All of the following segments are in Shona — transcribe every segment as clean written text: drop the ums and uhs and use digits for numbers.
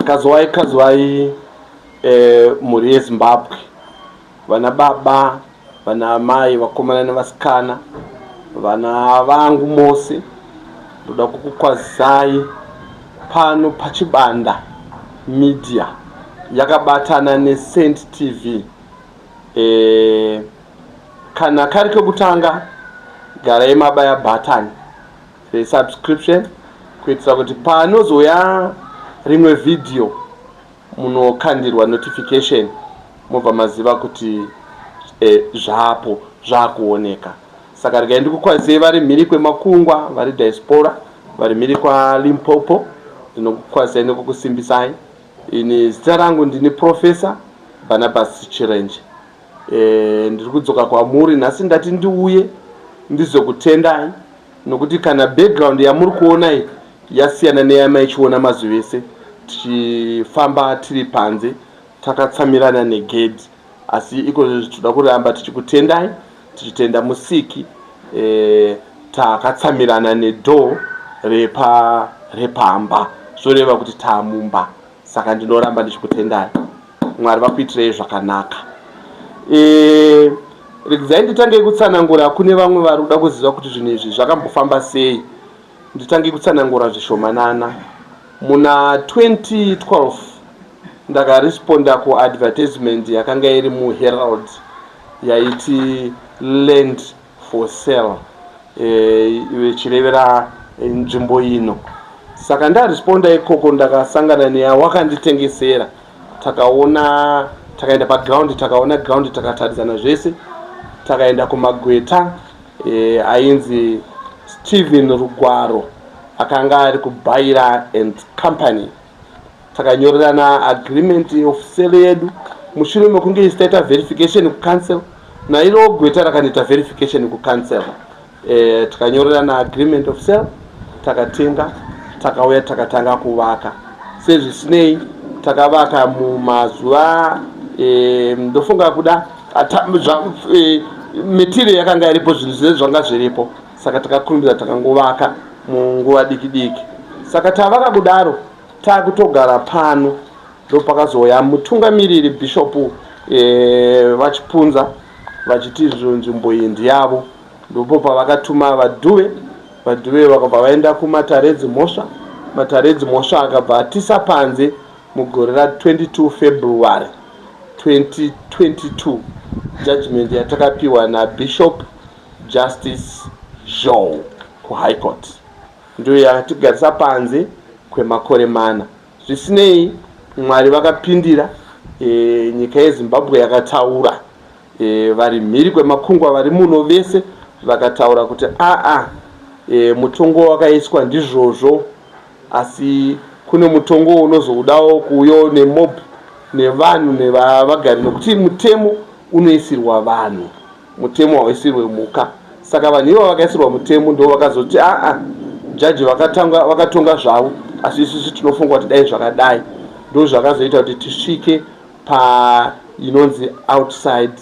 kazwai muri yeZimbabwe, vana baba, vana mai, vakomana nevasikana, vana vangu mose, ndoda kukukwazai pano pachibanda media yakabatana neSaint TV. Kana kari kekutanga garai mabaya button resubscription kuitira kuti panozoya rimwe video munokandirwa notification mobva maziva kuti zvapo zvakuoneka. Saka regai ndikukwazei vari mhiri kwemakungwa, vari diaspora, vari mhiri kwaLimpopo, ndinokukwazai nekukusimbisai. Ini zita rangu ndini Professor Barnabas Chirenje. Ndiri kudzoka kwamuri nhasi ndati ndiuye ndizokutendai, nokuti kana background yamuri kuona iyi yasiyana neyamaichiona mazuva ese tichifamba tiri panze takatsamirana negedhi, asi ikozvo tinoda kuramba tichikutendai, tichitenda musiki takatsamirana nedhoo repamba, zvoreva kuti taamumba. Saka ndinoramba ndichikutendai, Mwari vakuitirei zvakanaka. Regai nditange kutsanangura kune vamwe vari kuda kuziva kuti zvinhu izvi zvakambofamba sei. Nditange kutsanangura zvishomanana. Muna 2012 ndakaresponda kuadvertisement yakanga iri muHerald yaiti land for sale, ichirevera nzvimbo ino. Saka ndaresponda ikoko ndakasangana neyawakanditengesera, takaenda paground, takaona ground, takataridzana zvese, takaenda kumagweta ainzi Stephen Rugwaro akanga ari kuBaira and Company. Takanyorerana agreement of sale yedu. Mushure mekunge isitaita verification kucancel, nairo gweta rakanoita verification kucancel. Takanyorerana agreement of sale, takatenga, takauya takatanga kuvaka. Sezvisinei takavaka mumazuva ndofunga kuda material yakanga iripo, zvinhu zvese zvanga zviripo. Saka takakurumbidza takangovaka munguva diki diki. Saka tavaka kudaro takutogara pano, ndo pakazoya mutungamiriri Bishop vachipunza vachiti nzvimbo iyi ndiyavo. Ndipo pavakatuma vadhuve vakabva vaenda kuMataredzi Mhosva akabva atisa panze mugore ra22 February 2022. Judgment yatakapiwa naBishop Justice Joe kuHigh Court ndiyo yakatigarisa panze kwemakore mana. Zvisinei, Mwari vakapindira, nyika yeZimbabwe yakataura, vari mhiri kwemakungwa vari muno vese vakataura kuti mutongo wakaiswa ndizvozvo, asi kune mutongo unozoudawo kuuyo nemob nevanhu nevagari, nokuti mutemo unoisirwa vanhu, mutemo hauisirwe mhuka. Saka vanhu ivo vakaisirwa mutemo ndo vakazoti jaji vakatonga zvavo, asi isusu tinofunga kuti dai zvakadai. Ndo zvakazoita kuti tisvike inonzi outside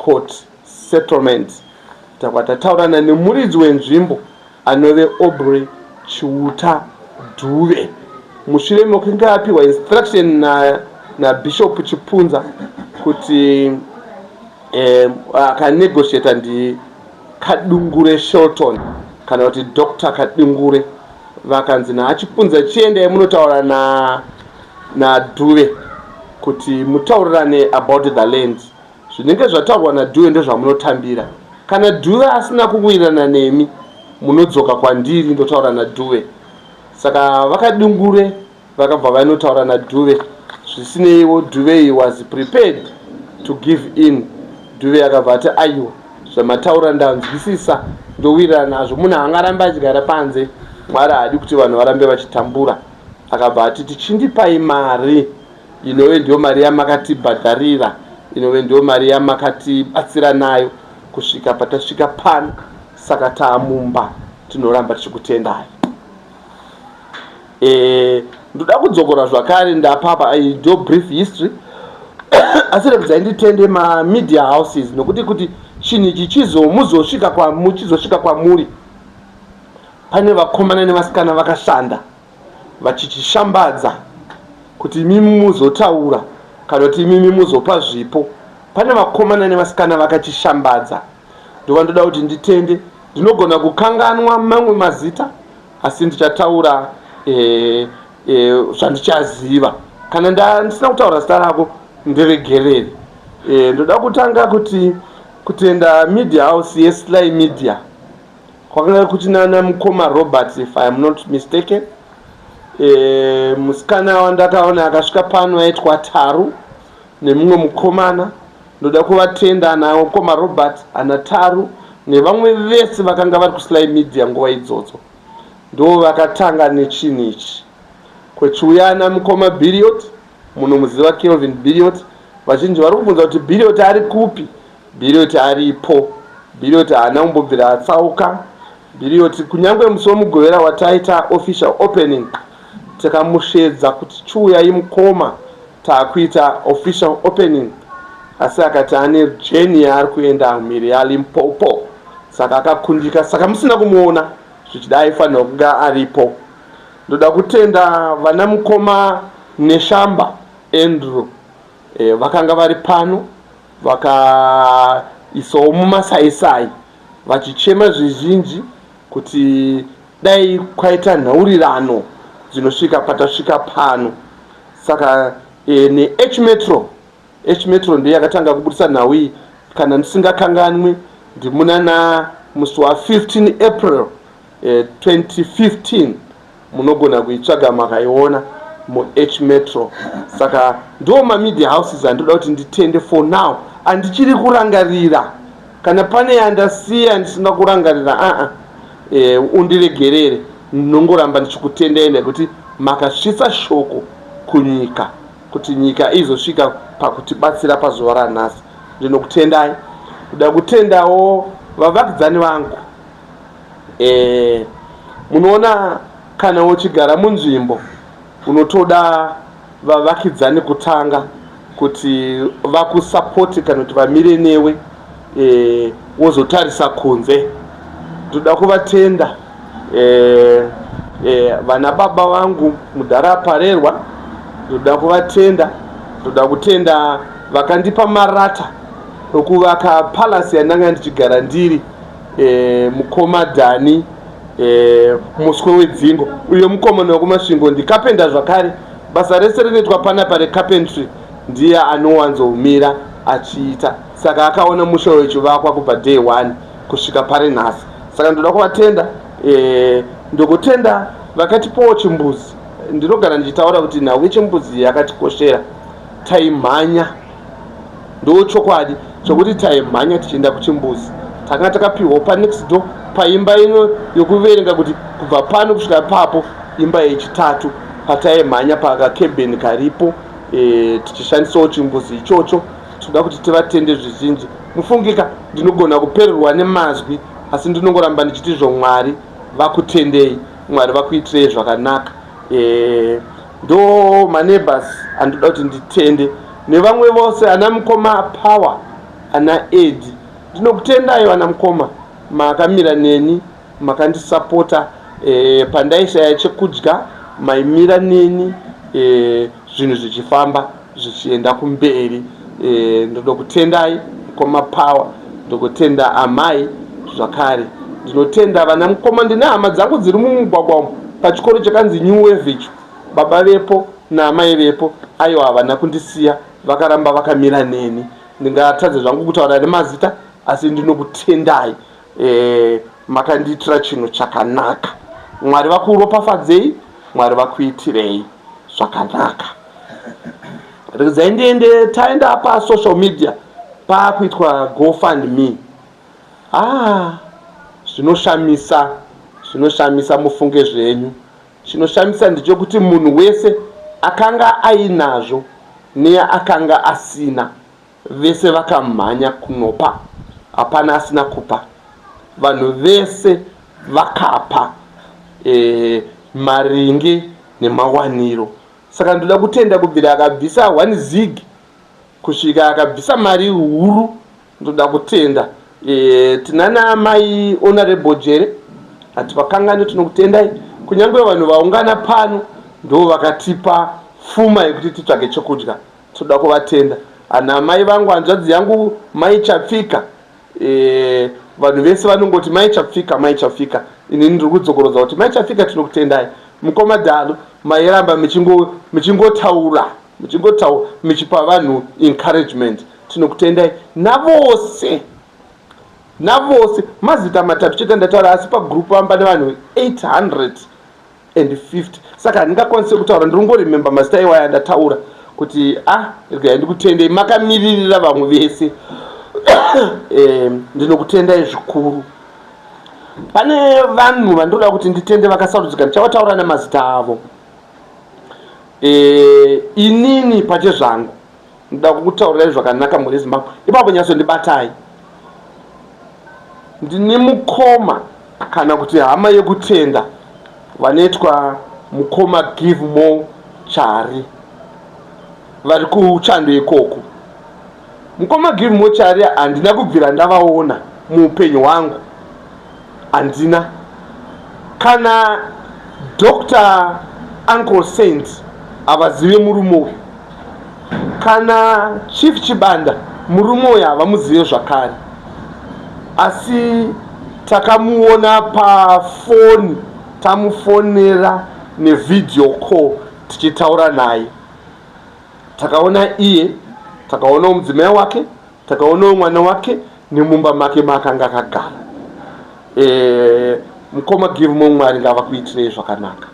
court settlement. Tataurana nemuridzi wenzvimbo anove Aubrey Chiuta Dhuve. Mushure mekunge apiwa instruction naBishop Chipunza kuti akanegotiata ndiKadungure Shelton kana kuti Dr. Kadungure, vakanzi naChipunza chiendai munotaura naDhuve kuti mutaurirane about the land. Zvinenge zvataurwa naDhuve ndezvamunotambira. Kana Dhuve asina kuwirirana nemi, munodzoka kwandiri ndotaura naDhuve. Saka vakadungure vakabva vanotaura naDhuve. Zvisineiwo Dhuve was prepared to give in. Dhuve akabva ati aiwa, zvamataura ndanzwisisa, ndowirirana nazvo. Munhu angaramba achigara panze, Mwari haadi kuti vanhu varambe vachitambura. Akabva ati tichindipai mari, inove ndiyo mari yamakatibhadharira, inove ndiyo mari yamakatibatsira nayo kusvika patasvika pano. Saka taamumba, tinoramba tichikutendai. Ndoda kudzokora zvakare ndapapa ndo brief history asi regai nditende media houses, nokuti kuti chinhu ichi muchizosvika kwamuri, pane vakomana nevasikana vakashanda vachichishambadza kuti imimi muzotaura kana kuti imimi muzopa zvipo. Pane vakomana nevasikana vakachishambadza, ndova ndoda kuti nditende. Ndinogona kukanganwa mamwe mazita asi ndichataura zvandichaziva. Kana ndisina kutaura zita rako ndiregerere. Ndoda kutanga kuti kutenda media house yeSly Media kwakanga kuchinana mukoma Robert, if I am not mistaken. Musikana wandakaona akasvika pano aitwa Taru nemumwe mukomana. Ndoda kuvatenda na mukoma Robert, ana Taru nevamwe vese vakanga vari kuSly Media nguva idzodzo. Ndo vakatanga nechinhu ichi. Kwechiuya namukoma Billiot, munomuziva Kelvin Billiot. Vazhinji vari kubvunza kuti Billiot ari kupi? Billiot aripo. Billiot haana kumbobvira atsauka. Billiot kunyange musi womugovera wataita official opening takamushedza kuti chiuyai mukoma taakuita official opening, asi akati ane jeni yaari kuenda mhiri yaLimpopo, saka akakundika, saka musina kumuona zvichida aifanira kunga aripo. Ndoda kutenda vana mukoma Neshamba Andrew, vakanga vari pano vakaisawo mumasaisai vachichema zvizhinji kuti dai kwaita nhaurirano dzinosvika patasvika pano. Saka neH Metro ndiye yakatanga kubudisa nhau iyi, kana ndisingakanganwi ndimuna musi wa15 April 2015. Munogona kuitsvaga makaiona muH Metro. Saka ndo mamedia houses andoda kuti nditende for now. Andichiri kurangarira, kana pane yandasiya ndisina kurangarira undiregerere. Nongoramba ndichikutendai nekuti makasvitsa shoko kunyika kuti nyika izosvika pakutibatsira pazuva ranhasi. Ndinokutendai. Kuda kutendawo vavakidzani vangu. Munoona kana uchigara munzvimbo unotoda vavakidzani kutanga kuti vakusapoti kana kuti vamire newe, wozotarisa kunze. Ndoda kuvatenda vana baba vangu mudharaparerwa, ndoda kuvatenda. Ndoda kutenda vakandipa marata okuvaka palasi yandanga ndichigara ndiri, mukoma Dhani muswe wedzingo. Uyo mukomana wekumasvingo ndikapenda zvakare. Basa rese rinoitwa panapa recarpentry ndiye anowanzomira achiita, saka akaona musha wechivakwa kubva day 1 kusvika pari nhasi. Saka ndoda kuvatenda. Ndokutenda vakatipawo chimbuzi. Ndinogara ndichitaura kuti nhau yechimbuzi yakatikoshera. Taimhanya, ndo chokwadi chokuti taimhanya tichienda kuchimbuzi. Takanga takapiwa panext door paimba ino yokuverenga kuti kubva pano kusvika papo imba yechitatu, pataimhanya pakakebheni karipo, tichishandisawo chimbuzi ichocho. Toda kuti tivatende zvizhinji. Mufungika ndinogona kupererwa nemazwi, asi ndinongoramba ndichiti Mwari vakutendei, Mwari vakuitirei zvakanaka. Ndo maneighbors andoda kuti nditende, nevamwe vose, ana mukoma Power, ana Edi. Ndinokutendai vana mukoma, makamira neni, makandisapota. Pandaishaya chekudya maimira neni, zvinhu zvichifamba zvichienda kumberi. Ndoda kutendai mukoma Power. Ndokutenda amai zvakare. Ndinotenda vana mukoma, ndine hama dzangu dziri mumugwagwa umu pachikoro chakanzi New Wave. Baba vepo naamai vepo aiwa havana kundisiya, vakaramba vakamira neni. Ndingatadza zvangu kutaura nemazita, asi ndinokutendai. Makandiitira chinhu chakanaka. Mwari vakuropafadzei, Mwari vakuitirei zvakanaka. Regai ndiende taenda pasocial media pakuitwa GoFundMe. Zvinoshamisa mufunge zvenyu. Chinoshamisa ndechekuti munhu wese akanga ainazvo neakanga asina, vese vakamhanya kunopa. Hapana asina kupa. Vanhu vese vakapa maringe nemawaniro. Saka ndoda kutenda kubvira akabvisa 1 zig kusvika akabvisa mari huru. Ndoda kutenda. Tinana amai Honorable Jere ati vakangani, tinokutendai. Kunyange vanhu vaungana pano ndo vakatipa pfuma yekuti titsvake chokudya. Toda kuvatenda ana mai vangu, hanzvadzi yangu Mai Chapfika. Vanhu vese vanongoti Mai Chapfika, Mai Chapfika. Inini ndiri kudzokorodza kuti Mai Chapfika tinokutendai. Mukoma Dalu mairamba michingotaura michipa vanhu encouragement. Tinokutendai navose mazita matatu chete ndataura, asi pagrupu amba nevanhu 850. Saka handingakwanisi kutaura, ndiringorememba mazita iwaya ndataura kuti regai ndikutendei makamiririra vamwe vese. Ndinokutendai zvikuru. Pane vanhu vandoda kuti nditende vakasarudzika, ndichavataura nemazita avo. Inini pache zvangu ndoda kukutaurirai zvakanaka muri Zimbabwe, ipapo nyatsondibatai. Ndine mukoma kana kuti hama yekutenda vanoitwa Mukoma Give More Chari, vari kuchando ikoko. Mukoma Give More Chari handina kubvira ndavaona muupenyu hwangu, handina. Kana Dr. Uncle Saint havazive murume uyu, kana Chief Chibanda murume uyu havamuzive zvakare, asi takamuona pafoni, tamufonera nevideo call tichitaura naye. Takaona iye, takaona mudzimai wake, takaona mwana wake nemumba make makanga akagara. Mukoma Give More, Mwari ngavakuitirei zvakanaka,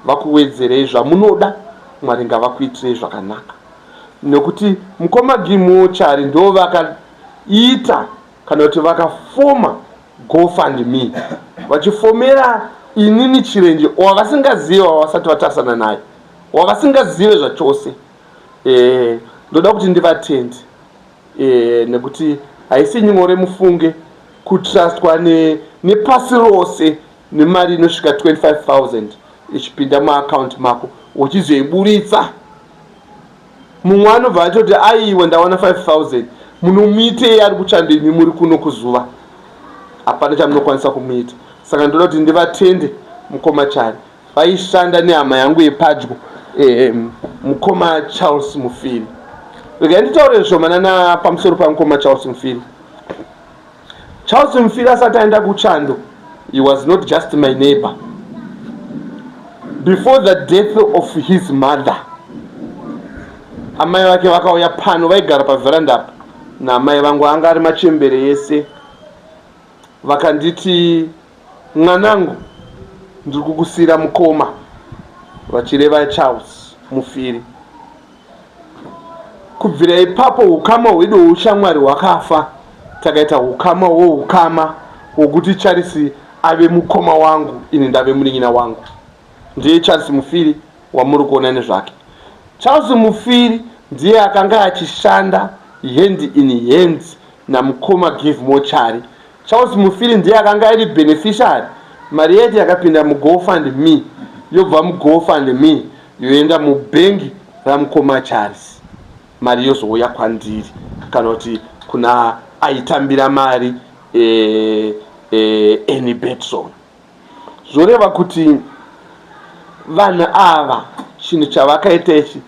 vakuwedzerei zvamunoda, Mwari ngavakuitirei zvakanaka. Nekuti Mukoma Give More Chari ndo vakaita kana kuti vakafoma GoFundMe, vachifomera inini chirenje wavasingazive, wavasati vatarisana naye, wavasingazive zvachose. Ndoda kuti ndivatende, nekuti haisi nyore mufunge kutrustwa nepasi rose nemari inosvika 25,000 ichipinda muaccount mako uchizoiburitsa. Mumwe anobva atoti aiwe ndawana 5,000, munomuitei ari kuchando imi muri kuno kuzuva? Hapana chamunokwanisa kumuita. Saka ndoda kuti ndivatende Mukoma Chari. Vaishanda nehama yangu yepadyo, Mukoma Charles Mufiri. Regai nditaure zvomanana pamusoro paMukoma Charles Mufiri. Charles Mufiri asati aenda kuchando, he was not just my neighbor. Before the death of his mother, amai vake vakauya pano, vaigara paveranda apa naamai vangu anga ari machembere ese, vakanditi mwanangu ndiri kukusira mukoma, vachireva Charles Mufiri. Kubvira ipapo ukama hwedu hweushamwari hwakafa. Takaita ukama hwoukama hwokuti Charles ave mukoma wangu, ini ndave munin'ina wangu. Ndiye Charles Mufiri wamuri kuona nezvake. Charles Mufiri ndiye akanga achishanda hand in hand naMukoma Give More Chari. Charles Mufiri ndiye akanga ari beneficiary. Mari yeti yakapinda muGoFundMe yobva muGoFundMe yoenda mubhengi raMukoma Charles. Mari yozouya kwandiri kana kuti kuna aitambira mari Annie Betson. Zvoreva kuti vanhu ava chinhu chavakaita ichi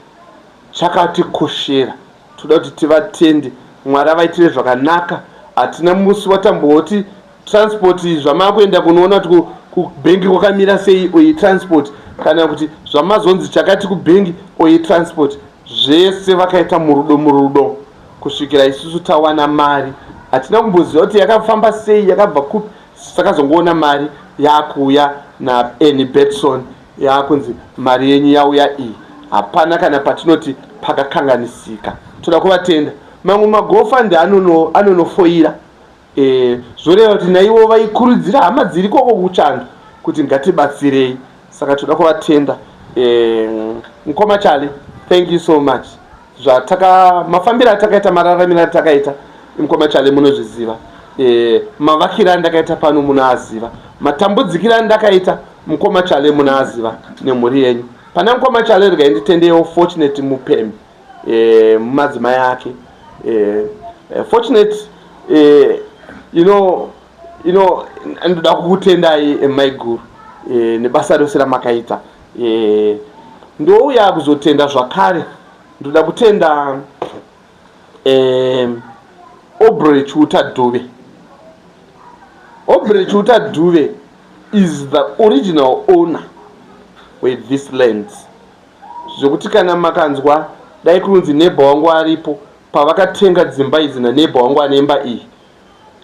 chakatikoshera. Toda kuti tivatende, Mwari avaitire zvakanaka. Hatina musi watamboti transport zvamakuenda kunoona kuti kubhengi kwakamira sei oyi transport, kana kuti zvamazonzi chakati kubhengi oyi transport. Zvese vakaita murudo kusvikira isusu tawana mari. Hatina kumboziva kuti yakafamba sei, yakabva kupi. Takazongoona mari yakuuya naAnnie Betson, yakunzi mari yenyu yauya iyi. Hapana kana patinoti pakakanganisika. Toda kuvatenda. Mamwe maGoFund anonofoira. Zvoreva kuti naivo vaikurudzira hama dziri koko kuchando kuti ngatibatsirei. Saka toda kuvatenda. Mukoma Chari, thank you so much. Mafambiro atakaita, mararamiro atakaita, Mukoma Chari munozviziva. Mavakira andakaita pano munoaziva. Matambudzikira andakaita, Mukoma Chari munoaziva nemhuri yenyu. Pana Mukoma Chari regai nditendewo Fortunate Mupembe, mumadzimai ake. Fortunate, ndoda kukutendai mai guru nebasa rose ramakaita. ndouya kuzotenda zvakare. Ndoda kutenda Aubrey Chiuta Dube. Aubrey Chiuta Dube is the original owner with these lands. Zvokuti kana makanzwa dai kunzi neighbor wangu aripo pavakatenga dzimba idzi naneighbor wangu anemba iyi,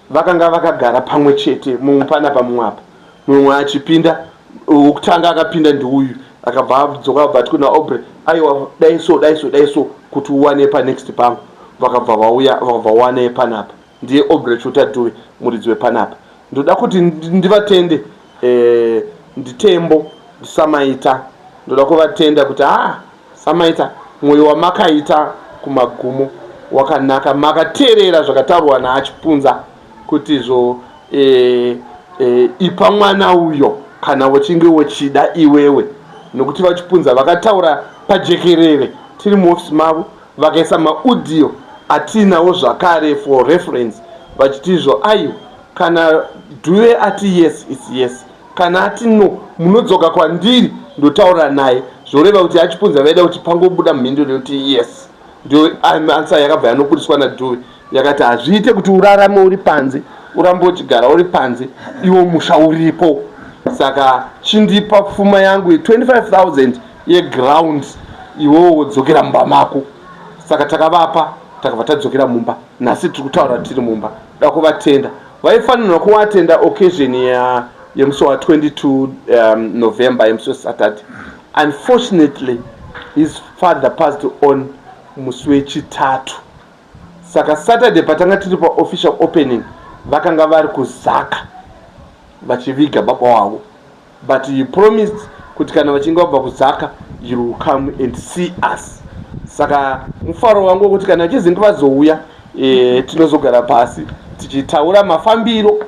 vakanga vakagara pamwe chete, mumwe panapa mumwe apa. Mumwe achipinda, wokutanga akapinda ndiuyu, akabva adzoka abva ati kuna Aubrey, aiwa dai so kuti uwane panext pangu. Vakabva vawane panapa. Ndiye Aubrey Chiuta Dube, muridzi wepanapa. Ndoda kuti ndivatende nditembo Samaita. Ndoda kuvatenda kuti Samaita, mwoyo wamakaita kumagumo wakanaka, makateerera zvakataurwa naAchipunza kuti ipa mwana uyo kana uchinge uchida iwewe. Nokuti Vachipunza vakataura pajekerere tiri muofisi mavo, vakaisa maaudio atinawo zvakare for reference, vachitizvo aiyo kana Dube ati yes it's yes, kana ati no munodzoka kwandiri ndotaura naye. Zvoreva kuti Achipunza vaida kuti pangobuda mhinduro yekuti yes. Ndio answer yakabva yanobudiswa naDube, yakati hazviite kuti urarame uri panze, urambe uchigara uri panze, iwo musha uripo. Saka chindipa pfuma yangu 25,000 yeground, iwo wodzokera mumba mako. Saka takavapa, takabva tadzokera mumba. Nhasi tiri kutaura tiri mumba. Da kuvatenda. Vaifanirwa kuvatenda occasion yemusi wa22 November, yemusi weSaturday. Unfortunately, his father passed on musi wechitatu. Saka Saturday patanga tiri pa official opening, vakanga vari kuzaka vachiviga baba wavo. But he promised kuti kana vachinge vabva kuzaka, you will come and see us. Saka mufaro wangu kuti kana chizinge vazouya tinozogara pasi tichitaura mafambiro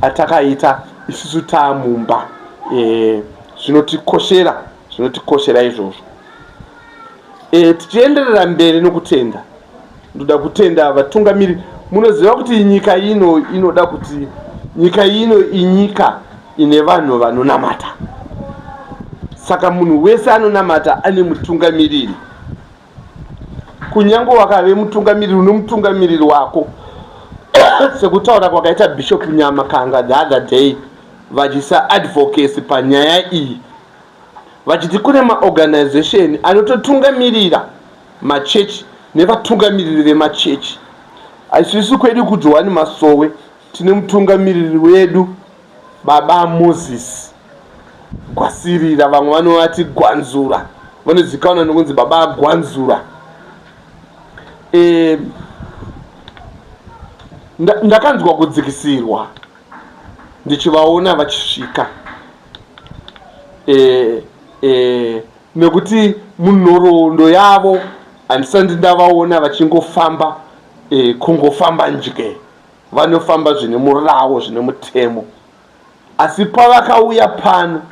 atakaita isusu taamumba. Zvinotikoshera izvozvo. Tichienderera mberi nokutenda, ndoda kutenda vatungamiriri. Munoziva kuti nyika ino inoda kuti nyika ino inyika ine vanhu vanonamata. Saka munhu wese anonamata ane mutungamiriri. Kunyange wakave mutungamiriri unomutungamiriri wako. Sekutaura kwakaita Bishop Nyamakanga the other day, vachisa advocacy panyaya iyi, vachiti kune maorganization anototungamirira machechi nevatungamiriri vemachechi. Isusu kwedu kuJohani Masowe tine mutungamiriri wedu Baba Moses Gwasirira, vamwe vanovati Gwanzura, vanozikanwa nokunzi Baba Gwanzura. Ndakanzwa kudzikisirwa ndichivaona vachisvika, nekuti munhoroondo yavo handisati ndavaona vachingofamba kungofamba njye, vanofamba zvine murawo zvine mutemo. Asi pavakauya pano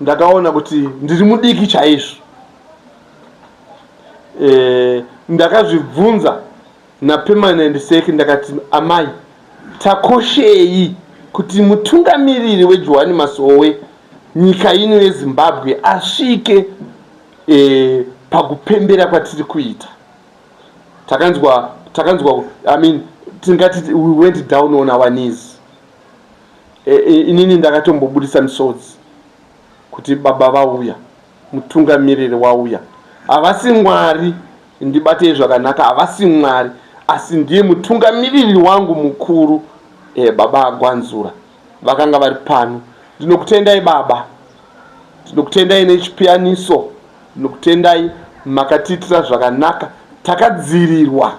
ndakaona kuti ndiri mudiki chaizvo. Ndakazvibvunza naPermanent Seki ndakati, amai takoshei kuti mutungamiriri weJohani Masowe nyika ino yeZimbabwe asvike pakupembera kwatiri kuita. Takanzwa tingati we went down on our knees. Inini ndakatombobudisa misodzi kuti baba vauya, mutungamiriri wauya. Havasi Mwari, ndibatei zvakanaka, havasi Mwari, asi ndiye mutungamiriri wangu mukuru, Baba Gwanzura. Vakanga vari pano. Ndinokutendai baba, ndinokutendai nechipiyaniso, ndinokutendai makatiitira zvakanaka. Takadzirirwa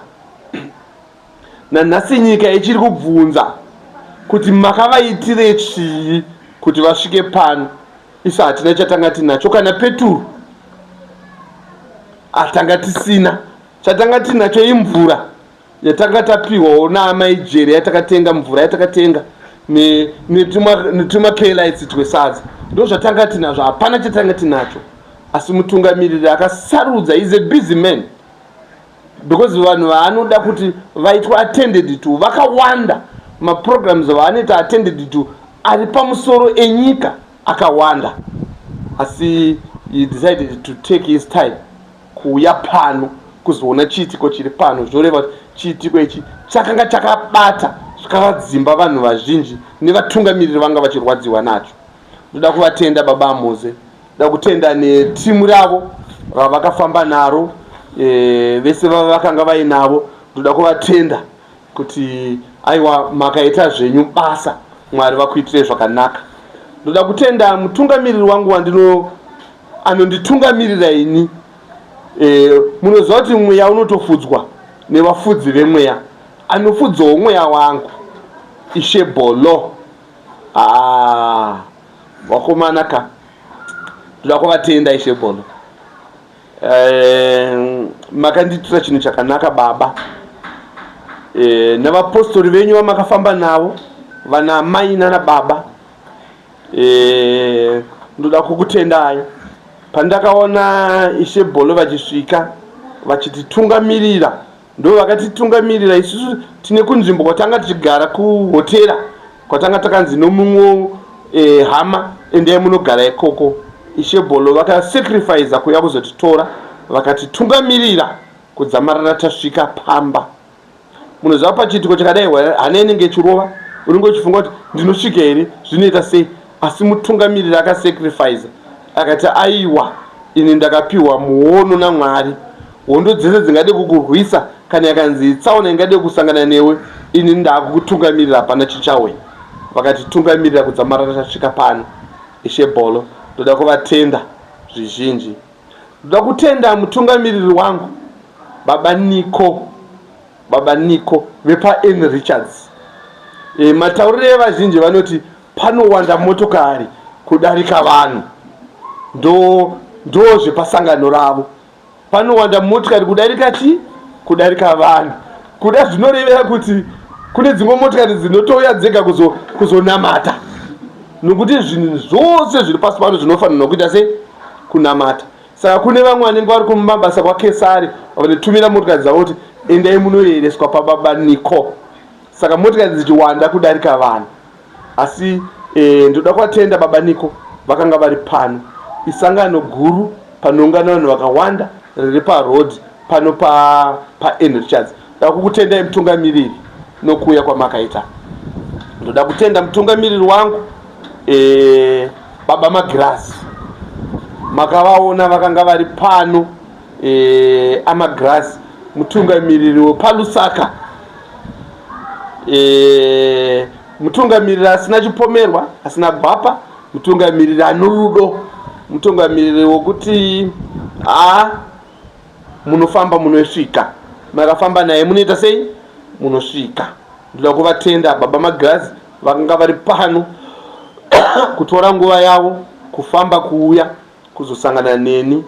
nanhasi nyika ichiri kubvunza kuti makavaitire chii kuti vasvike pano. Isu hatina chatanga tinacho, kana peturu atanga tisina. Chatanga tinacho imvura yatanga tapiwawo naamai Jere, yatakatenga mvura yatakatenga netuma K-lights twesadza. Ndo zvatanga tinazvo, hapana chatanga tinacho. Asi mutungamiriri akasarudza, is a busy man, because vanhu vaanoda kuti vaitwa attended to vakawanda. Maprograms vaanoita attended to ari pamusoro enyika akawanda. Asi he decided to take his time kuuya pano kuzoona chiitiko chiri pano. Zvoreva kuti chiitiko ichi chakanga chakabata zvikavadzimba vanhu vazhinji nevatungamiriri vanga vachirwadziwa nacho. Ndoda kuvatenda baba Amoze, ndoda kutenda netimu ravo ravakafamba naro, vese vakanga vainavo. Ndoda kuvatenda kuti aiwa makaita zvenyu basa, Mwari vakuitire zvakanaka. Ndoda kutenda mutungamiriri wangu anonditungamirira ini. Munoziva kuti mweya unotofudzwa nevafudzi vemweya. Anofudzawo mweya wangu Ishe Bolo. Wakomana ka. Ndoda kuvatenda Ishe Bolo. Makandiitira chinhu chakanaka baba. Navapostori venyu vamakafamba navo, vana mai nana baba. Ndoda kukutendai. Pandakaona Ishe Bolo vachisvika vachititungamirira, ndo vakatitungamirira isusu tine kunzvimbo kwatanga tichigara kuhotera, kwatanga takanzi nomumwe hama endai munogara ikoko. Ishe Bolo vakasacrifice kuuya kuzotitora, vakatitungamirira kudzamarara tasvika pamba. Munoziva pachiitiko chakadai hana inenge ichirova, unenge uchifunga kuti ndinosvika here, zvinoita sei? Asi mutungamiriri akasacrifice akati aiwa, ini ndakapiwa muono naMwari, hondo dzese dzingade kukurwisa kana yakanzi tsaona ingade kusangana newe, ini ndakukutungamirira hapana chichawe. Vakatitungamirira kudzamarara tasvika pano. Ishe Bolo, ndoda kuvatenda zvizhinji. Ndoda kutenda mutungamiriri wangu baba Niko vepa N Richards. Matauriro evazhinji vanoti panowanda motokari kudarika vanhu. Ndo zvepasangano ravo. Panowanda motokari kudarika vanhu. Kuda zvinorevera kuti kune dzimwe motokari dzinotouya dzega kuzonamata. Nokuti zvinhu zvose zviri pasi pano zvinofanirwa kuita sei? Kunamata. Saka kune vamwe vanenge vari kumabasa kwaKesari vanotumira motokari dzavo kuti endai munoyereswa pababa Niko. Saka motokari dzichiwanda kudarika vanhu. Asi ndoda kuvatenda baba Niko, vakanga vari pano. Isangano guru panoungana vanhu vakawanda riri paroad pano pa N Richards. Ndoda kukutendai mutungamiriri nokuuya kwamakaita. Ndoda kutenda mutungamiriri wangu baba Magrasi. Makavaona vakanga vari pano aMagrasi, mutungamiriri wepaLusaka, mutungamiriri asina chipomerwa, asina gwapa, mutungamiriri anorudo, mutungamiriri wokuti munofamba munosvika, makafamba naye munoita sei? Munosvika. Ndoda kuvatenda baba Magrasi, vakanga vari pano kutora nguva yavo kufamba kuuya kuzosangana neni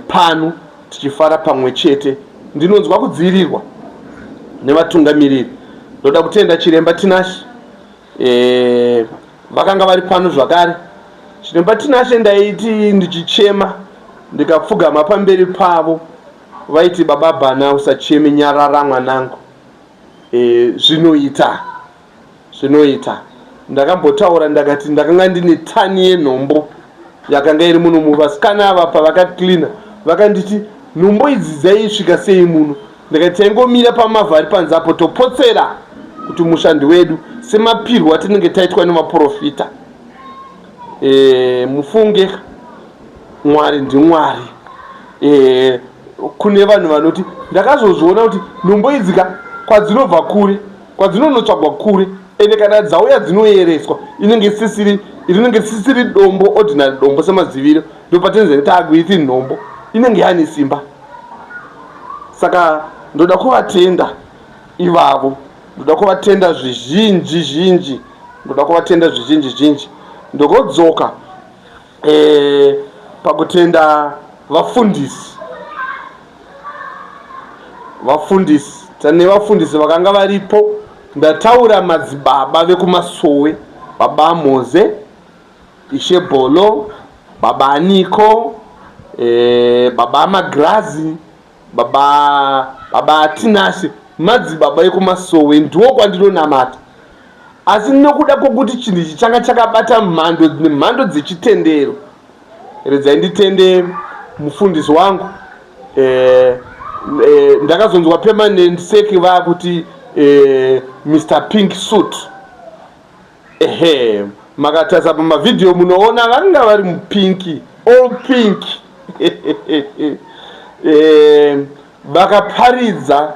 pano tichifara pamwe chete. Ndinonzwa kudzivirirwa nevatungamiriri. Ndoda kutenda Chiremba Tinashe, vakanga vari pano zvakare. Chiremba Tinashe ndaiti ndichichema ndikapfugama pamberi pavo, vaiti baba Bana usacheme, nyarara mwanangu. Zvinoita. Ndakambotaura ndakati ndakanga ndine tani yenhombo yakanga iri muno muvasikana ava pavakaklina, vakanditi nhombo idzi dzaisvika sei muno? Ndakati taingomira pamavha ari panze apo topotsera kuti mushandi wedu semapirwo atinenge taitwa nemaprofita. Mufunge Mwari ndiMwari. Kune vanhu vanoti ndakazozviona kuti nhombo idzi kwadzinobva kure, kwadzinondotsvagwa kure, ende kana dzauya dzinoyereswa inenge isisiri dombo, ordinary dombo semaziviro, ndopatinenge taakuiti nhombo, inenge yaane simba. Saka ndoda kuvatenda ivavo, ndoda kuvatenda zvizhinji, ndokodzoka pakutenda vafundisi. Tane vafundisi vakanga varipo. Ndataura madzibaba vekumasowe, baba Amoze, Ishe Bolo, baba Niko, baba Magrasi, baba Tinashe, madzibaba ekumasowe ndiwo kwandinonamata. Asi nokuda kwokuti chinhu ichi changa chakabata mhando dzechitendero, redzai nditende mufundisi wangu ndakazonzwa permanent seki vakuti Mr. Pink Suit. Makatarisa pamavidhiyo munoona vanga vari mupinki, all pink. Vakaparidza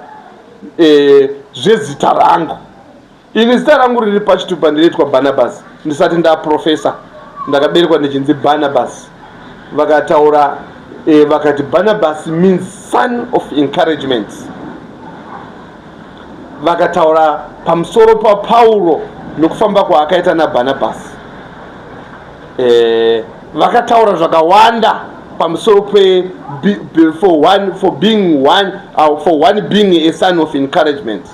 zvezita rangu. Ini zita rangu riri pachitupa ndireitwa Barnabas. Ndisati ndaprofesa ndakaberekwa ndichinzi Barnabas. Vakataura vakati Barnabas means son of encouragement. Vakataura pamusoro paPauro nokufamba kwaakaita naBarnabas. Vakataura zvakawanda pamusoro for being a son of encouragement.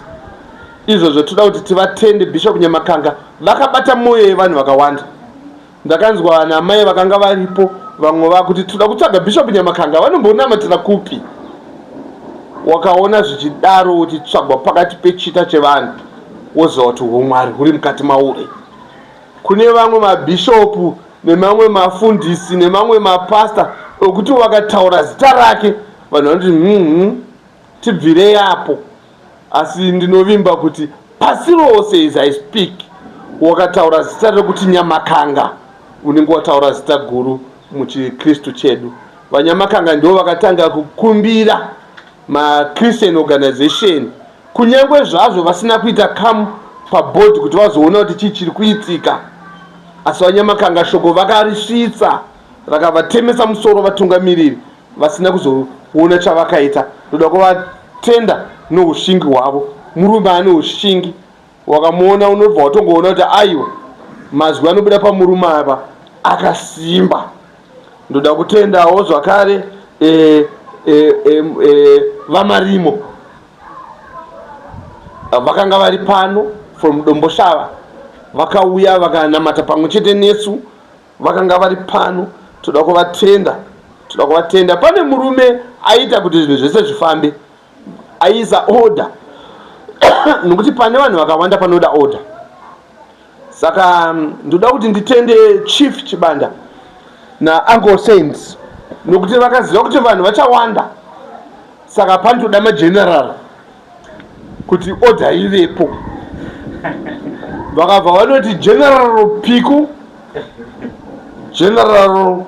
Izvozvo toda kuti tivatende Bishop Nyamakanga vakabata moyo yevanhu vakawanda. Ndakanzwa namai vakanga varipo vamwe vakuti toda kutsvaga Bishop Nyamakanga vanombonamatira kupi. Wakaona zvichidaro uchitsvagwa pakati pechita chevanhu woziva kuti umwari huri mukati mauri. Kune vamwe mabhishopu nemamwe mafundisi nemamwe mapasta okuti vakataura zita rake vanhu vanoti tibvirei apo. Asi ndinovimba kuti pasi rose as I speak wakataura zita rekuti Nyamakanga unenge wataura zita guru muchikristu chedu. Vanyamakanga ndio vakatanga kukumbira ma-Christian organization kunyangwe zvazvo vasina kuita kamu pabhodhi kuti vazoona kuti chii chiri kuitika. Asi Vanyamakanga shoko vakarisvitsa rakavatemesa musoro vatungamiriri vasina kuzoona chavakaita. Ndoda kuvatenda noushingi hwavo. Murume ane ushingi wakamuona unobva watongoona kuti aiwa mazwi anobuda pamurume apa akasimba. Ndoda kutendawo zvakare vamarimo vakanga vari pano from Domboshava vakauya vakanamata pamwe chete nesu vakanga vari pano. Toda kuvatenda. Pane murume aita kuti zvinhu zvese zvifambe, aisa order nokuti pane vanhu vakawanda panoda order. Saka ndoda kuti nditende Chief Chibanda naUncle Saints nokuti vakaziva kuti vanhu vachawanda. Saka panotoda mageneral kuti order ivepo. Vakabva vanoti General Piku, General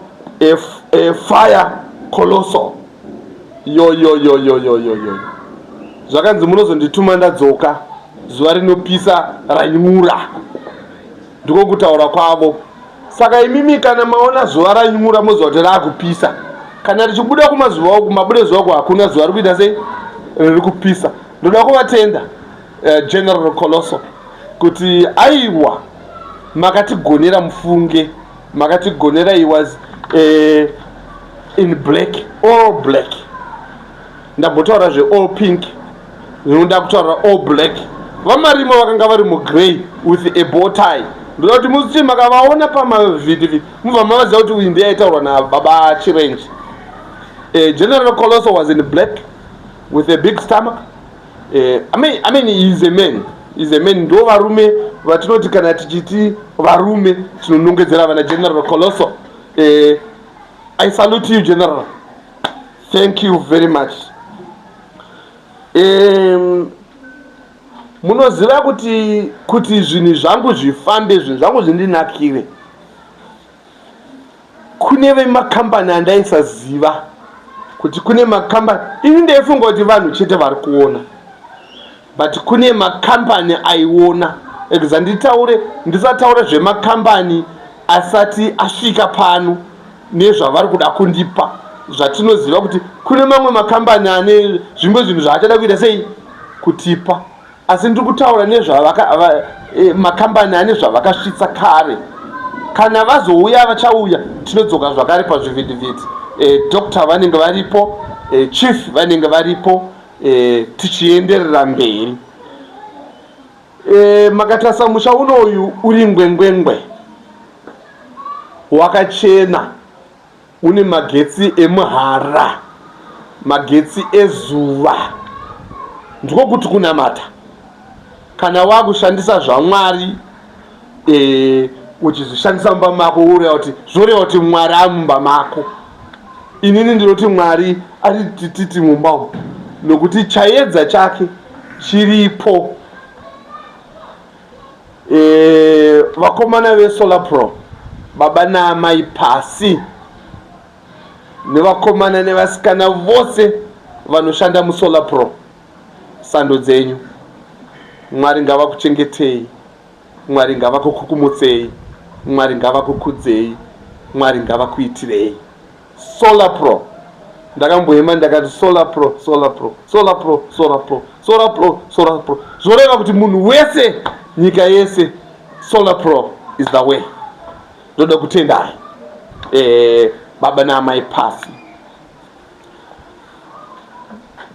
Fire Colossal. Yo. Zvakanzi munozondituma ndadzoka zuva rinopisa ranyura. Ndiko kutaura kwavo. Saka imimi kana maona zuva ranyura moziva kuti raakupisa. Kana richibuda kumazuva uku mabude zuva uku hakuna zuva rikuita sei riri kupisa. Ndoda kuvatenda General Colossal kuti aiwa makatigonera mufunge, makatigonera he was in black, all black. Ndambotaura zve all pink, ndoda kutaura all black. Vamarimo vakanga vari mugrey with a bow tie. Ndoda kuti musi makavaona pamavidhivi mubva mavaziva kuti uyu ndiye aitaurwa naBaba Chirenji. General Colossal was in black with a big stomach. I mean he's a man. Ndo varume vatinoti kana tichiti varume tinonongedzera vana General Colossal. I salute you, General. Thank you very much. Munoziva kuti zvinhu zvangu zvifambe, zvinhu zvangu zvindinakire. Kune vemakambani andaisaziva kuti kune makambani, ini ndaifunga kuti vanhu chete vari kuona, but kune makambani aiona. Ndisataure zvemakambani asati asvika pano nezvavari kuda kundipa, zvatinoziva kuti kune mamwe makambani ane zvimwe zvinhu zvaachada kuita sei kutipa. Asi ndiri kutaura makambani ane zvavakasvitsa kare. Kana vazouya vachauya tinodzoka zvakare pazvivhitivhiti. Dr. vanenge varipo, Chief vanenge varipo, tichienderera mberi. Makatarisa musha unoyu uri ngwengwengwe, wakachena, une magetsi emuhara, magetsi ezuva. Ndiko kuti kunamata. Kana wakushandisa zvaMwari uchizvishandisa mumba mako ureva kuti zvoreva kuti Mwari amumba mako. Inini ndinoti Mwari ari tititi mumba umu nokuti chaedza chake chiripo. Vakomana veSolar Pro, baba naamai pasi nevakomana nevasikana vose vanoshanda muSolar Pro, sando dzenyu. Mwari ngavakuchengetei, Mwari ngavakukukumutsei, Mwari ngavakukudzei, Mwari ngavakuitirei. Solar Pro, ndakamboema ndakati Solar Pro, Solar Pro, Solar Pro, Solar Pro, Solar Pro, Solar Pro. Zvoreva kuti munhu wese nyika yese Solar Pro is the way. Ndoda kutendai baba naamai pasi.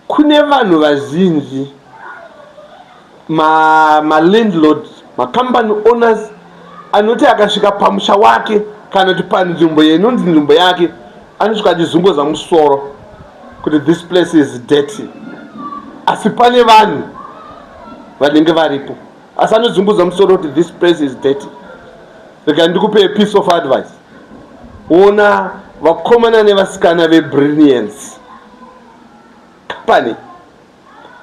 Kune vanhu vazhinji landlords, company owners anoti akasvika pamusha wake kana kuti panzvimbo inonzi nzvimbo yake anosvika achizunguza musoro kuti this place is dirty. Asi pane vanhu vanenge varipo asi anozunguza musoro kuti this place is dirty. Reka ndikupe piece of advice. Ona vakomana nevasikana veBrilliance company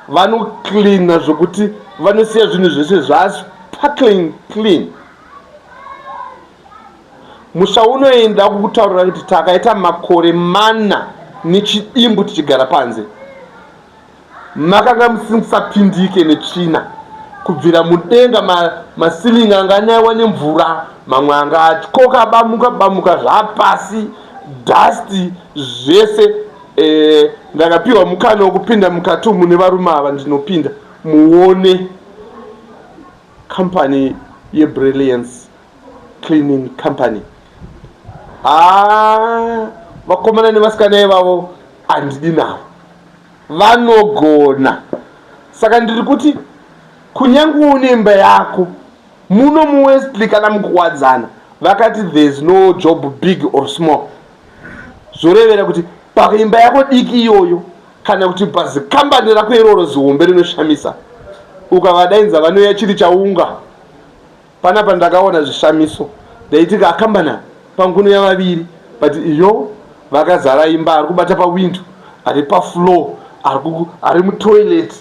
vanocleana zvokuti vanosiya zvinhu zvese zvasparkling clean. Musha unoenda kukutaurira kuti takaita makore 4 nechidimbu tichigara panze. Makanga musingapindike netsvina kubvira mudenga, masilingi anga anaiwa nemvura, mamwe anga atyoka bamuka zvapasi, dust zvese. Ndakapiwa mukana wokupinda mukati umu nevarume ava ndinopinda muone company yeBrilliance Cleaning Company. Vakomana nevasikana ivavo handidi navo, vanogona. Saka ndiri kuti kunyange une imba yako muno muWestleigh kana mukuwadzana, vakati there's no job big or small. Zvorevera kuti paimba yako diki iyoyo kana kuti pazikambani rako iroro zihombe rinoshamisa, ukavadainza vanouya chiri chaunga. Panapa ndakaona zvishamiso ndaitika akambana panguno yavaviri, but iyo vakazara imba, ari kubata pawindo, ari pafloor, ari mutoilet,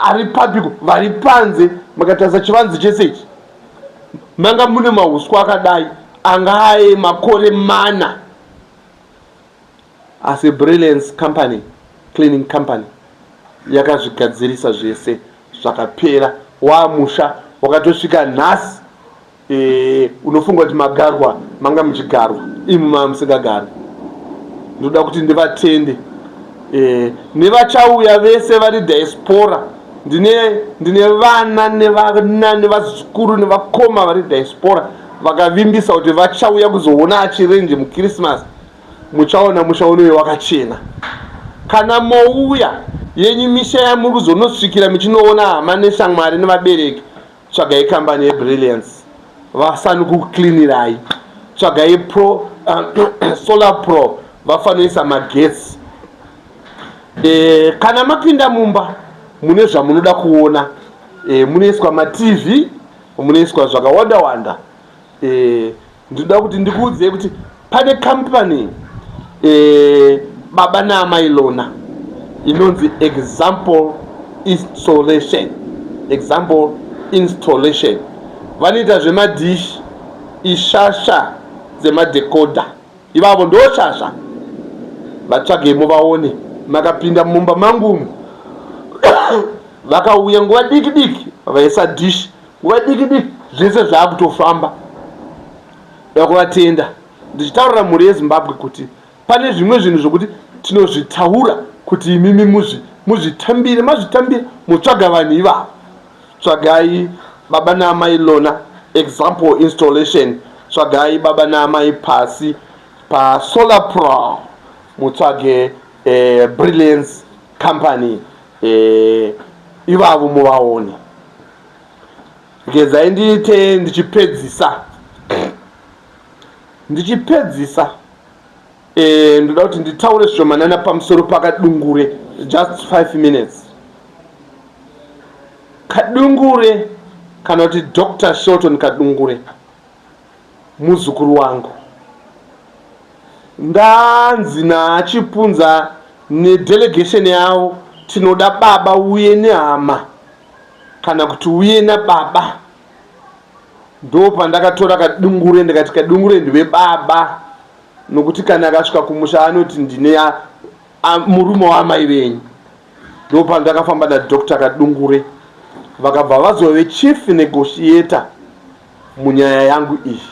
ari papiko, vari panze. Makatarisa chivanze chese ichi manga mune mahuswa akadai anga aye makore 4. Asi Brilliance Company Cleaning Company yakazvigadzirisa zvese zvakapera. Wamusha wakatosvika nhasi, unofunga kuti magarwa manga muchigarwa, imi manga musingagarwi. Ndoda kuti ndivatende nevachauya vese vari diaspora. Ndine vana nevazukuru nevakoma vari diaspora vakavimbisa kuti vachauya kuzoona achirenje muChristmas. Muchaona musha unoyo wakachena. Kana mouya yenyu misha yamuri kuzonosvikira muchinoona hama neshamwari nevabereki, tsvagai kambani yeBrilliance vasani kuklinirai. Tsvagai Solar Pro vafanoisa magetsi. Kana mapinda mumba mune zvamunoda kuona, munoiswa maTV, munoiswa zvakawanda. Ndinoda kuti ndikuudzei kuti pane company baba naamai lona inonzi Example Installation. Vanoita zvemadish, ishasha dzemadecoder. Ivavo ndoshasha. Vatsvagemo vaone. Makapinda mumba mangu vakauya nguva diki vaisa dish, nguva diki zvese zvakutofamba. Vakuvatenda. Ndichitaurira mhuri yeZimbabwe kuti pane zvimwe zvinhu zvokuti tinozvitaura kuti imimi muzvitambire, mazvitambire, mutsvaga vanhu ivavo. Tsvagai baba naamai lona Example Installation, tsvagai baba naamai pasi paSolar Pro, mutsvage Brilliance Company, ivavo muvaone. Ngezai ndiite ndichipedzisa ndoda kuti nditaure zvomanana pamusoro pakadungure, just 5 minutes. Kadungure kana kuti Dr. Shelton Kadungure muzukuru wangu. Ndanzi nachipunza nedelegation yavo, tinoda baba uye nehama kana kuti uye nababa. Ndo pandakatora kadungure ndikati kadungure ndiwe baba, nokuti kana akasvika kumusha anoti ndine murume wamai venyu. Ndo pandakafamba naDr. Kadungure, vakabva vazove chief negotiator munyaya yangu iyi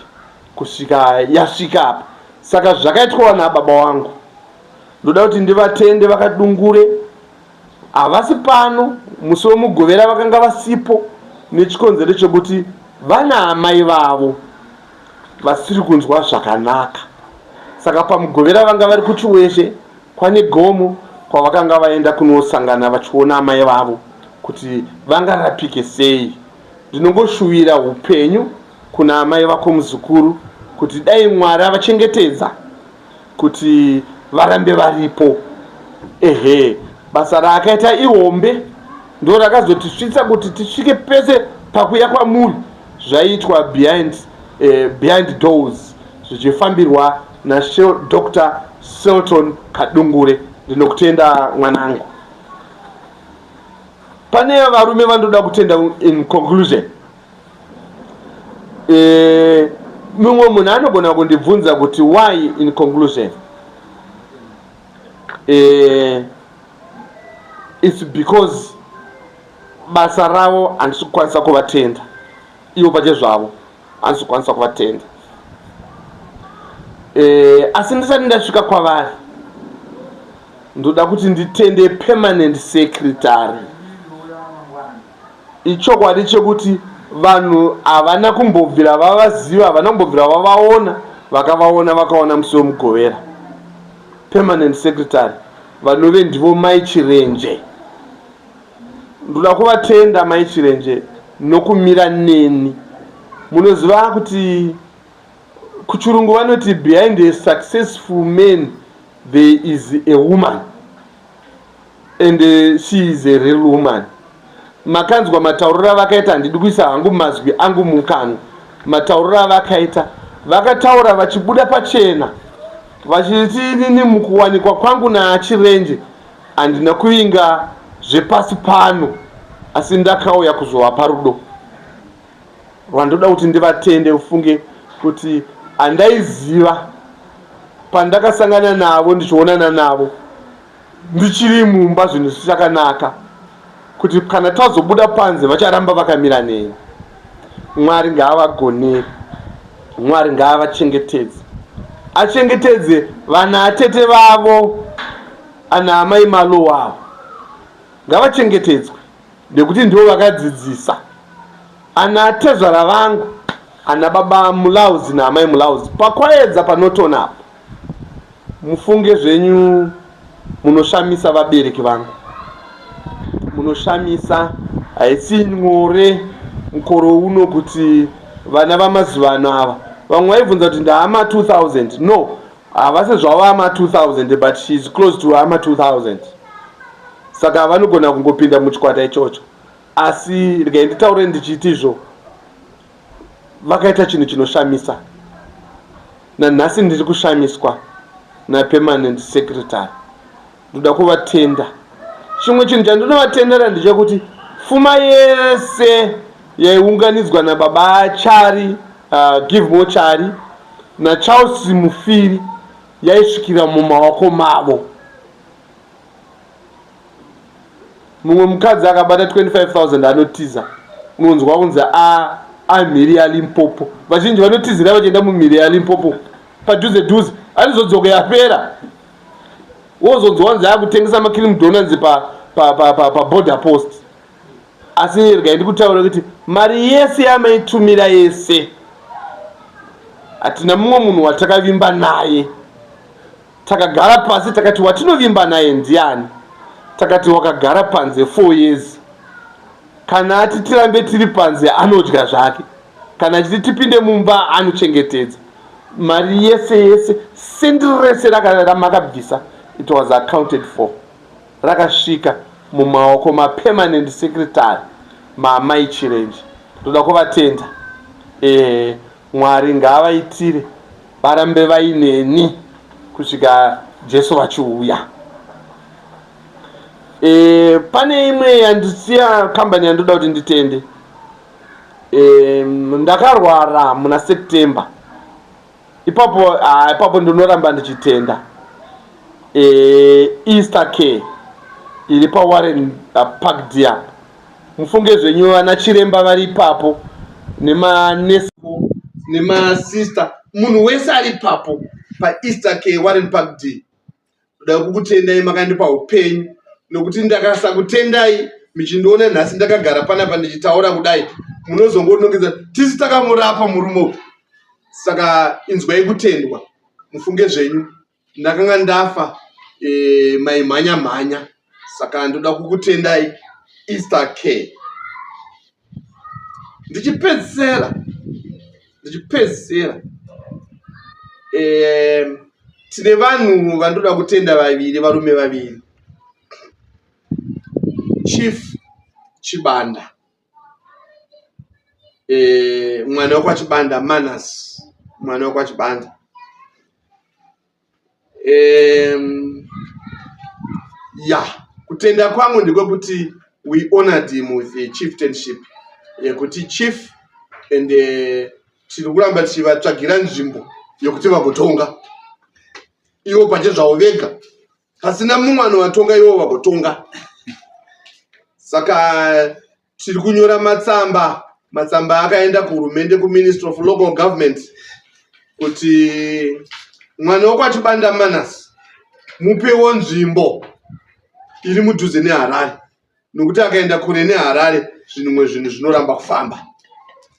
kusvika yasvika apa. Saka zvakaitwa nababa vangu, ndoda kuti ndivatende Vakadungure. Havasi pano, musi wemugovera vakanga vasipo, nechikonzero chekuti vana amai vavo vasiri kunzwa zvakanaka. Saka pamugovera vanga vari kuChiweshe kwane gomo kwavakanga vaenda kunosangana vachiona amai vavo kuti vangarapike sei. Ndinongoshuvira upenyu kuna amai vako muzukuru kuti dai Mwari avachengetedza kuti varambe varipo. Basa raakaita ihombe ndo rakazotisvitsa kuti tisvike pese pakuya kwamuri zvaiitwa behind doors, zvichifambirwa naDr. Selton Kadungure. Ndinokutenda mwanangu. Pane varume vandoda kutenda in conclusion. Mumwe munhu anogona kundibvunza kuti why in conclusion. It's because basa ravo handisi kukwanisa kuvatenda, ivo pache zvavo handisi kukwanisa kuvatenda. Asi ndisati ndasvika kwavari, ndoda kuti nditende permanent secretary. Ichokwadi chekuti vanhu havana kumbobvira vavaziva, havana kumbobvira vavaona, vakaona musi wemugovera. Permanent secretary vanove ndivo Mai Chirenje. Ndoda kuvatenda Mai Chirenje nokumira neni. Munoziva kuti kuchirungu vanoti behind a successful man there is a woman, and she is a real woman. Makanzwa matauriro avakaita, handidi kuisa hangu mazwi angu mukanwa. Matauriro avakaita, vakataura vachibuda pachena vachiti inini mukuwanikwa kwangu naChirenje handina kuinga zvepasi pano, asi ndakauya kuzovapa rudo. Vandoda kuti ndivatende, ufunge kuti handaiziva pandakasangana navo ndichionana navo ndichiri mumba zvinhu zvichakanaka kuti kana tazobuda panze vacharamba vakamira neni. Mwari ngaavagonere, Mwari ngaavachengetedze, achengetedze vana atete vavo, ana amai malo wavo ngavachengetedzwe nekuti ndivo vakadzidzisa. Ana atezvara vangu, ana baba Mulauzi naamai Mulauzi, pakwaedza panotonapo mufunge zvenyu. Munoshamisa vabereki vangu, munoshamisa. Haisi nyore mukoro uno kuti vana vamazuva ano ava, vamwe vaibvunza kuti ndaama 2000. No, havasi zvavo ama 2000, but she is close to ama 2000. Saka vanogona kungopinda muchikwata ichocho. Asi regai nditaure ndichiti izvo, vakaita chinhu chinoshamisa. Nanhasi ndiri kushamiswa napermanent secretary. Ndoda kuvatenda. Chimwe chinhu chandinovatendera ndechekuti pfuma yese yaiunganidzwa nababa Chari, Give Chari naCharles Mufiri yaisvikira mumaoko mavo. Mumwe mukadzi akabata 25,000 anotiza, unonzwa kunzi amhiri yaLimpopo. Vazhinji vanotizira vachienda mumhiri yaLimpopo padhuze anizodzoka yapera. Wozonzwa kunzi akutengesa maCream Donuts pa border post. Asi regai ndikutaura kuti mari yese yamaitumira yese, hatina mumwe munhu watakavimba naye. Takagara pasi takati watinovimba naye ndiani? Takati wakagara panze 4 years. Kana ati tirambe tiri panze anodya zvake, kana achiti tipinde mumba anochengetedza. Mari yese sendi rese ramakabvisa, it was accounted for, rakasvika mumaoko mapermanent secretary maMai Chirenje. Ndoda kuvatenda. Mwari ngavaitire varambe vaineni kusvika Jesu vachiuya. Pane imwe yandisiya kambani yandoda kuti nditende. Ndakarwara muna September. Ipapo ndinoramba ndichitenda. Easter Care iri paWarren Park Deer. Mufunge zvenyu ana chiremba vari ipapo nemanesi nemasister, munhu wese ari ipapo paEaster Care Warren Park Deer. Ndoda kukutendai makandipa upenyu nokuti ndakasa kutendai michindoona nhasi ndakagara panapa ndichitaura kudai munozongonongedza tisi takamurapa murume. Saka inzwai kutendwa, mufunge zvenyu. Ndakanga ndafa maimhanya mhanya, saka ndoda kukutendai Easter Care. Ndichipedzisira tine vanhu vandoda kutenda vaviri, varume vaviri. Chief Chibanda, mwana wakwachibanda, Manas mwana wakwachibanda. Kutenda kwangu ndekwekuti we honored him with a chieftainship, kuti chief, and tiri kuramba tichivatsvagira nzvimbo yokuti vagotonga ivo pache zvavo vega, pasina mumwe anovatonga ivo vagotonga. Saka tiri kunyora matsamba akaenda kuhurumende, kuMinistry of Local Government, kuti mwana wakwachibanda Manas mupewo nzvimbo iri mudhuze neHarare, nokuti akaenda kure neHarare zvinhu zvinoramba kufamba.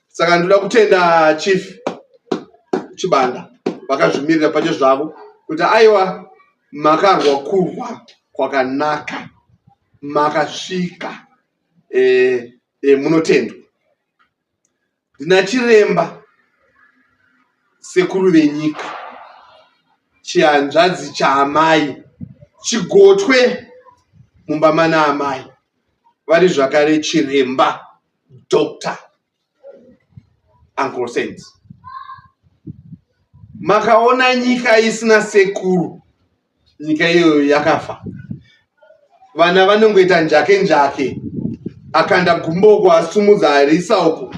Saka ndoda kutenda Chief Chibanda vakazvimirira pache zvavo kuti aiwa makarwa kurwa kwakanaka, makasvika, munotendwa. Ndina chiremba sekuru venyika, chihanzvadzi chaamai, chigotwe mumba mana amai, vari zvakare chiremba Dr. Uncle Saints. Makaona nyika isina sekuru, nyika iyo yakafa. Vana vanongoita njake, akanda gumboko asumudza arisa uko,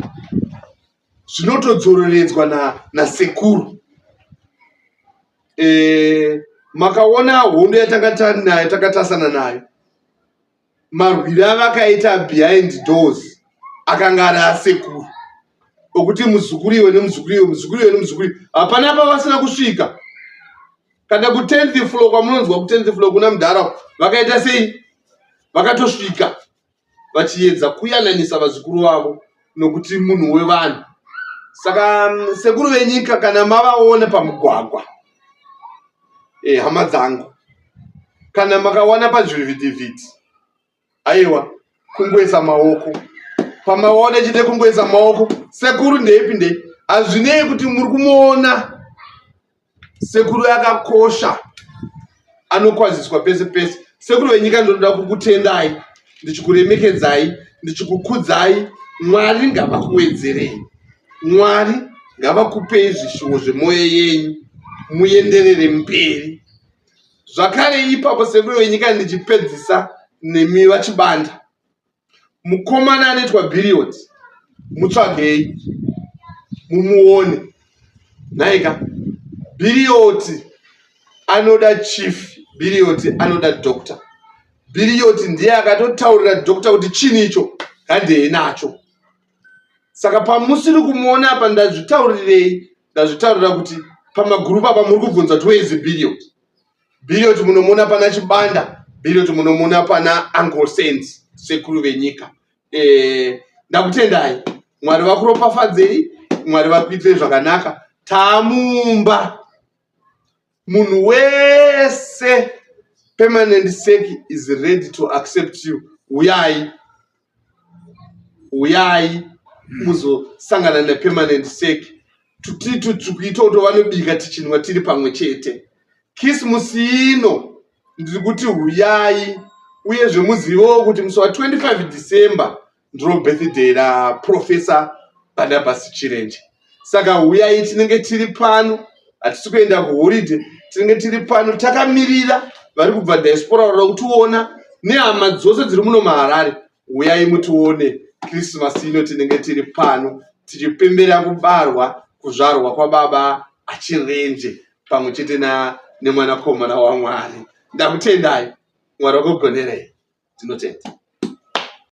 zvinotodzororedzwa nasekuru. Makaona hondo yatakatasana nayo, marwiri avakaita behind doors akanga ari asekuru, okuti muzukuru iwe nemuzukuru hapana pavasina kusvika. Kana ku 10th floor kwamunonzwa ku 10th floor kuna mudhara vakaita sei, vakatosvika vachiedza kuyananisa vazukuru vavo nokuti munhu wevanhu. Saka sekuru venyika kana mavaona pamugwagwa, hama dzangu, kana makawana pazvivhitivhiti, aiwa kungoisa maoko pamaona, chite kungoisa maoko. Sekuru ndeipi hazvinei kuti muri kumuona. Sekuru yakakosha, anokwaziswa pese pese. Sekuru venyika ndoda kukutendai, ndichikuremekedzai, ndichikukudzai. Mwari ngavakuwedzerei, Mwari ngavakupei zvishuwo zvemwoyo yenyu, muenderere mberi. Zvakare ipapo sekuru venyika ndichipedzisa nemi vachibanda, mukomana anoitwa Billiot, mutsvagei mumuone. Naika Billiot anoda chief, Billiot anoda doctor. Billiot ndiye akatotaurira doctor kuti chini icho ngandei nacho. Saka pamusiri kumuona apa ndazvitaurira kuti pamagurupu apa muri kubvunza kuti where is Billiot. Billiot munomuona pana Chibanda, Billiot munomuona pana Uncle Saints, sekuru venyika. Ndakutendai, Mwari vakuropafadzei, Mwari vakuitire zvakanaka. Tamumba munhu wese permanent sec is ready to accept you. Uyai muzosangana nepermanent sec. Tutitu tikuita kuti vanobika tichinwa tiri pamwe chete. Kismusi ino ndiri kuti uyai, uyezve muzivo kuti musi wa 25 December ndiro birthday raProfessor Barnabas Chirenje. Saka uyai tinenge tiri pano, hatisi kuenda kuhoride, tinenge tiri pano takamirira vari kubva diaspora vari kutiona nehama dzose dziri muno muHarare. Uyai mutione Krismasi ino tinenge tiri pano tichipembera kubarwa kuzvarwa kwababa achirenje pamwe chete nemwanakomana waMwari. Ndakutendai. Mwari akugonerei. Tinotenda.